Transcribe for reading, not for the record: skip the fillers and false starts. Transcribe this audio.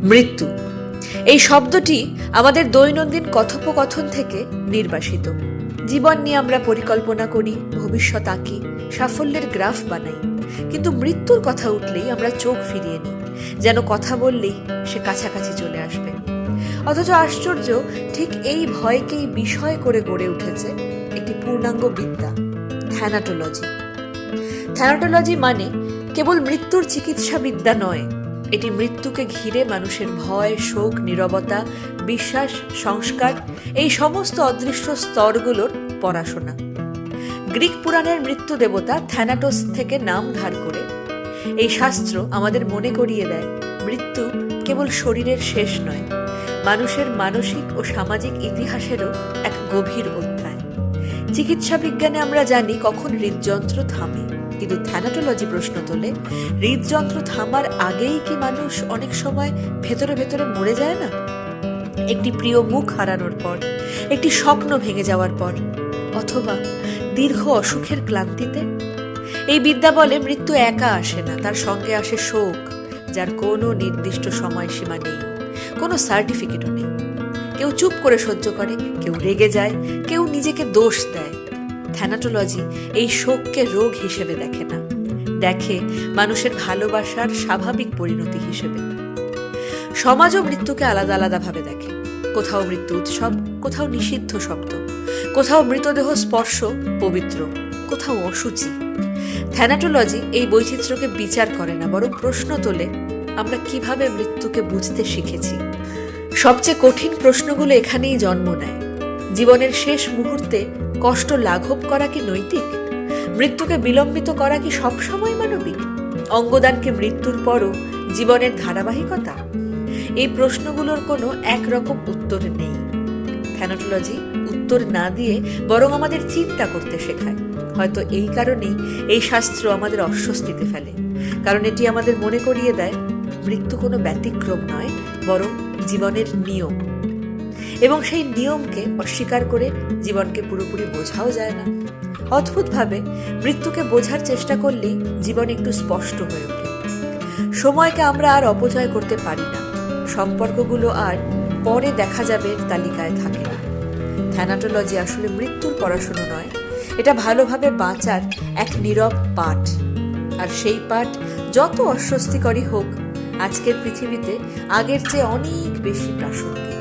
মৃত্যু এই শব্দটি আমাদের দৈনন্দিন কথোপকথন থেকে নির্বাসিত। জীবন নিয়ে আমরা পরিকল্পনা করি, ভবিষ্যৎ আঁকি, সাফল্যের গ্রাফ বানাই, কিন্তু মৃত্যুর কথা উঠলেই আমরা চোখ ফিরিয়ে নিই, যেন কথা বললেই সে কাছাকাছি চলে আসবে। অথচ আশ্চর্য, ঠিক এই ভয়কেই বিষয় করে গড়ে উঠেছে একটি পূর্ণাঙ্গ বিদ্যা, থ্যানাটোলজি। থ্যানাটোলজি মানে কেবল মৃত্যুর চিকিৎসা বিদ্যা নয়, এটি মৃত্যুকে ঘিরে মানুষের ভয়, শোক, নীরবতা, বিশ্বাস, সংস্কার, এই সমস্ত অদৃশ্য স্তরগুলোর পড়াশোনা। গ্রিক পুরাণের মৃত্যু দেবতা থ্যানাটোস থেকে নাম ধার করে এই শাস্ত্র আমাদের মনে করিয়ে দেয়, মৃত্যু কেবল শরীরের শেষ নয়, মানুষের মানসিক ও সামাজিক ইতিহাসেরও এক গভীর অধ্যায়। চিকিৎসা বিজ্ঞানে আমরা জানি কখন হৃদযন্ত্র থামে, কিন্তু থ্যানাটোলজি প্রশ্ন তোলে, হৃদযন্ত্র থামার আগেই কি মানুষ অনেক সময় ভেতরে ভেতরে মরে যায় না? একটি প্রিয় মুখ হারানোর পর, একটি স্বপ্ন ভেঙে যাওয়ার পর, অথবা দীর্ঘ অসুখের ক্লান্তিতে। এই বিদ্যা বলে মৃত্যু একা আসে না, তার সঙ্গে আসে শোক, যার কোনো নির্দিষ্ট সময়সীমা নেই, কোনো সার্টিফিকেটও নেই। কেউ চুপ করে সহ্য করে, কেউ রেগে যায়, কেউ নিজেকে দোষ দেয়। থ্যানাটোলজি এই শোককে রোগ হিসেবে দেখে না, দেখে মানুষের ভালোবাসার স্বাভাবিক পরিণতি হিসেবে। সমাজও মৃত্যুকে আলাদা আলাদা ভাবে দেখে। কোথাও মৃত্যু উৎসব, কোথাও নিষিদ্ধ শব্দ, কোথাও মৃতদেহ স্পর্শ পবিত্র, কোথাও অসুচি। থ্যানাটোলজি এই বৈচিত্র্যকে বিচার করে না, বরং প্রশ্ন তোলে, আমরা কিভাবে মৃত্যুকে বুঝতে শিখেছি। সবচেয়ে কঠিন প্রশ্নগুলো এখানেই জন্ম নেয়। জীবনের শেষ মুহূর্তে কষ্ট লাঘব করা কি নৈতিক? মৃত্যুকে বিলম্বিত করা কি সবসময় মানবিক? অঙ্গদানকে মৃত্যুর পরও জীবনের ধারাবাহিকতা? এই প্রশ্নগুলোর কোনো একরকম উত্তর নেই। থ্যানাটোলজি উত্তর না দিয়ে বরং আমাদের চিন্তা করতে শেখায়। হয়তো এই কারণেই এই শাস্ত্র আমাদের অস্বস্তিতে ফেলে, কারণ এটি আমাদের মনে করিয়ে দেয় মৃত্যু কোনো ব্যতিক্রম নয়, বরং জীবনের নিয়ম। এবং সেই নিয়মকে অস্বীকার করে জীবনকে পুরোপুরি বোঝাও যায় না। অদ্ভুতভাবে মৃত্যুকে বোঝার চেষ্টা করলেই জীবন একটু স্পষ্ট হয়ে ওঠে। সময়কে আমরা আর অপচয় করতে পারি না, সম্পর্কগুলো আর পরে দেখা যাবে তালিকায় থাকে না। থ্যানাটোলজি আসলে মৃত্যুর পড়াশুনো নয়, এটা ভালোভাবে বাঁচার এক নীরব পাঠ। আর সেই পাঠ যত অস্বস্তিকরই হোক, আজকের পৃথিবীতে আগের চেয়ে অনেক বেশি প্রাসঙ্গিক।